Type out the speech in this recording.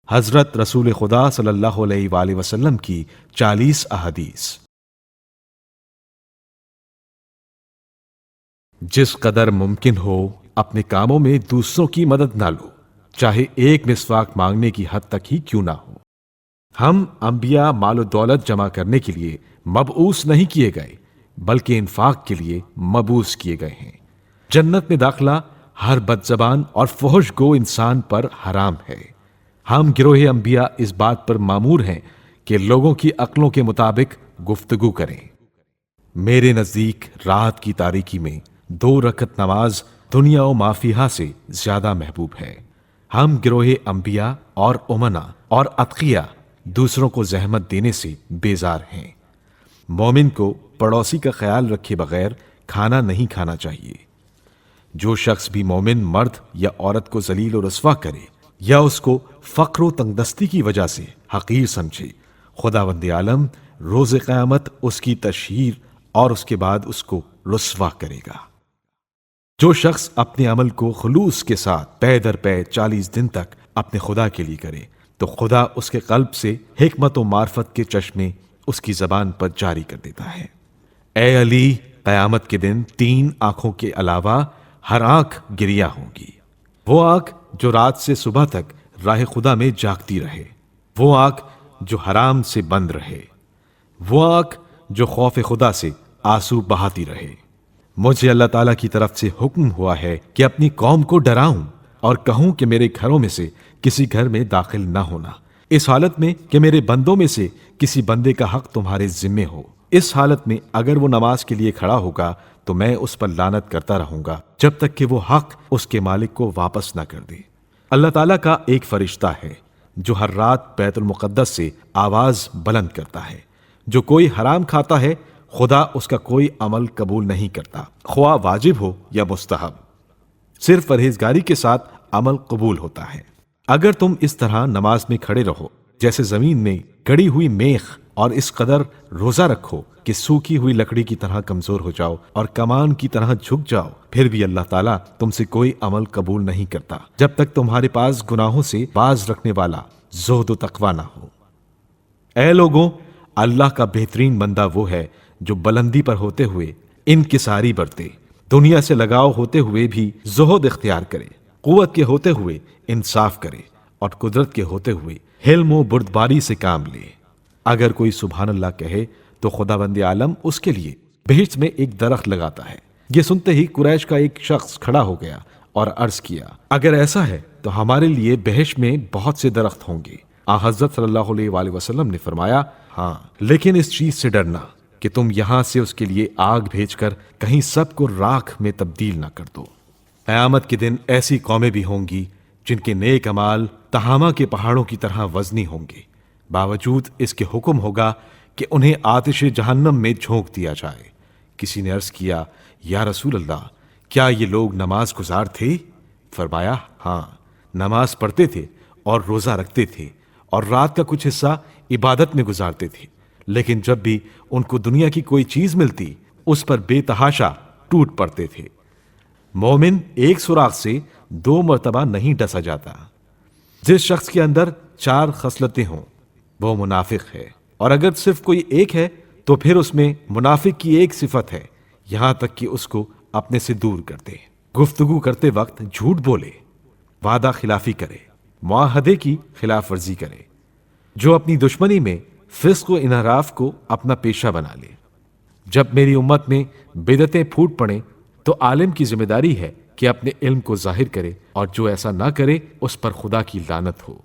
حضرت رسول خدا صلی اللہ علیہ وآلہ وسلم کی 40 احادیث۔ جس قدر ممکن ہو اپنے کاموں میں دوسروں کی مدد نہ لو، چاہے ایک مسواک مانگنے کی حد تک ہی کیوں نہ ہو۔ ہم انبیاء مال و دولت جمع کرنے کے لیے مبعوث نہیں کیے گئے، بلکہ انفاق کے لیے مبعوث کیے گئے ہیں۔ جنت میں داخلہ ہر بد زبان اور فحش گو انسان پر حرام ہے۔ ہم گروہ انبیاء اس بات پر مامور ہیں کہ لوگوں کی عقلوں کے مطابق گفتگو کریں۔ میرے نزدیک رات کی تاریکی میں 2 رکعت نماز دنیا و ما فیہا سے زیادہ محبوب ہے۔ ہم گروہ انبیاء اور امنا اور اتقیاء دوسروں کو زحمت دینے سے بیزار ہیں۔ مومن کو پڑوسی کا خیال رکھے بغیر کھانا نہیں کھانا چاہیے۔ جو شخص بھی مومن مرد یا عورت کو ذلیل و رسوا کرے یا اس کو فقر و تنگدستی کی وجہ سے حقیر سمجھے، خداوند عالم روز قیامت اس کی تشہیر اور اس کے بعد اس کو رسوا کرے گا۔ جو شخص اپنے عمل کو خلوص کے ساتھ پے در پے 40 دن تک اپنے خدا کے لیے کرے تو خدا اس کے قلب سے حکمت و معرفت کے چشمے اس کی زبان پر جاری کر دیتا ہے۔ اے علی، قیامت کے دن 3 آنکھوں کے علاوہ ہر آنکھ گریا ہوگی۔ وہ آنکھ جو رات سے صبح تک راہ خدا میں جاگتی رہے، وہ آنکھ جو حرام سے بند رہے، وہ آنکھ جو خوف خدا سے آنسو بہاتی رہے۔ مجھے اللہ تعالیٰ کی طرف سے حکم ہوا ہے کہ اپنی قوم کو ڈراؤں اور کہوں کہ میرے گھروں میں سے کسی گھر میں داخل نہ ہونا، اس حالت میں کہ میرے بندوں میں سے کسی بندے کا حق تمہارے ذمے ہو۔ اس حالت میں اگر وہ نماز کے لیے کھڑا ہوگا تو میں اس پر لعنت کرتا رہوں گا جب تک کہ وہ حق اس کے مالک کو واپس نہ کر دے۔ اللہ تعالیٰ کا ایک فرشتہ ہے جو ہر رات بیت المقدس سے آواز بلند کرتا ہے۔ جو کوئی حرام کھاتا ہے خدا اس کا کوئی عمل قبول نہیں کرتا، خواہ واجب ہو یا مستحب۔ صرف پرہیزگاری کے ساتھ عمل قبول ہوتا ہے۔ اگر تم اس طرح نماز میں کھڑے رہو جیسے زمین میں گڑی ہوئی میخ، اور اس قدر روزہ رکھو کہ سوکھی ہوئی لکڑی کی طرح کمزور ہو جاؤ اور کمان کی طرح جھک جاؤ، پھر بھی اللہ تعالیٰ تم سے کوئی عمل قبول نہیں کرتا جب تک تمہارے پاس گناہوں سے باز رکھنے والا زہد و تقوی نہ ہو۔ اے لوگوں، اللہ کا بہترین بندہ وہ ہے جو بلندی پر ہوتے ہوئے انکساری برتے، دنیا سے لگاؤ ہوتے ہوئے بھی زہد اختیار کرے، قوت کے ہوتے ہوئے انصاف کرے اور قدرت کے ہوتے ہوئے حلم و بردباری سے کام لے۔ اگر کوئی سبحان اللہ کہے تو خداوند عالم اس کے لیے بہشت میں ایک درخت لگاتا ہے۔ یہ سنتے ہی قریش کا ایک شخص کھڑا ہو گیا اور عرض کیا، اگر ایسا ہے تو ہمارے لیے بہشت میں بہت سے درخت ہوں گے۔ حضرت صلی اللہ علیہ وآلہ وسلم نے فرمایا، ہاں، لیکن اس چیز سے ڈرنا کہ تم یہاں سے اس کے لیے آگ بھیج کر کہیں سب کو راکھ میں تبدیل نہ کر دو۔ قیامت کے دن ایسی قومیں بھی ہوں گی جن کے نیک اعمال تہامہ کے پہاڑوں کی طرح وزنی ہوں گے، باوجود اس کے حکم ہوگا کہ انہیں آتش جہنم میں جھونک دیا جائے۔ کسی نے عرض کیا، یا رسول اللہ، کیا یہ لوگ نماز گزار تھے؟ فرمایا، ہاں، نماز پڑھتے تھے اور روزہ رکھتے تھے اور رات کا کچھ حصہ عبادت میں گزارتے تھے، لیکن جب بھی ان کو دنیا کی کوئی چیز ملتی اس پر بے تحاشا ٹوٹ پڑتے تھے۔ مومن ایک سوراخ سے 2 مرتبہ نہیں ڈسا جاتا۔ جس شخص کے اندر 4 خصلتیں ہوں وہ منافق ہے، اور اگر صرف کوئی ایک ہے تو پھر اس میں منافق کی ایک صفت ہے، یہاں تک کہ اس کو اپنے سے دور کر دے۔ گفتگو کرتے وقت جھوٹ بولے، وعدہ خلافی کرے، معاہدے کی خلاف ورزی کرے، جو اپنی دشمنی میں فسق و انحراف کو اپنا پیشہ بنا لے۔ جب میری امت میں بدعتیں پھوٹ پڑیں تو عالم کی ذمہ داری ہے کہ اپنے علم کو ظاہر کرے، اور جو ایسا نہ کرے اس پر خدا کی لعنت ہو۔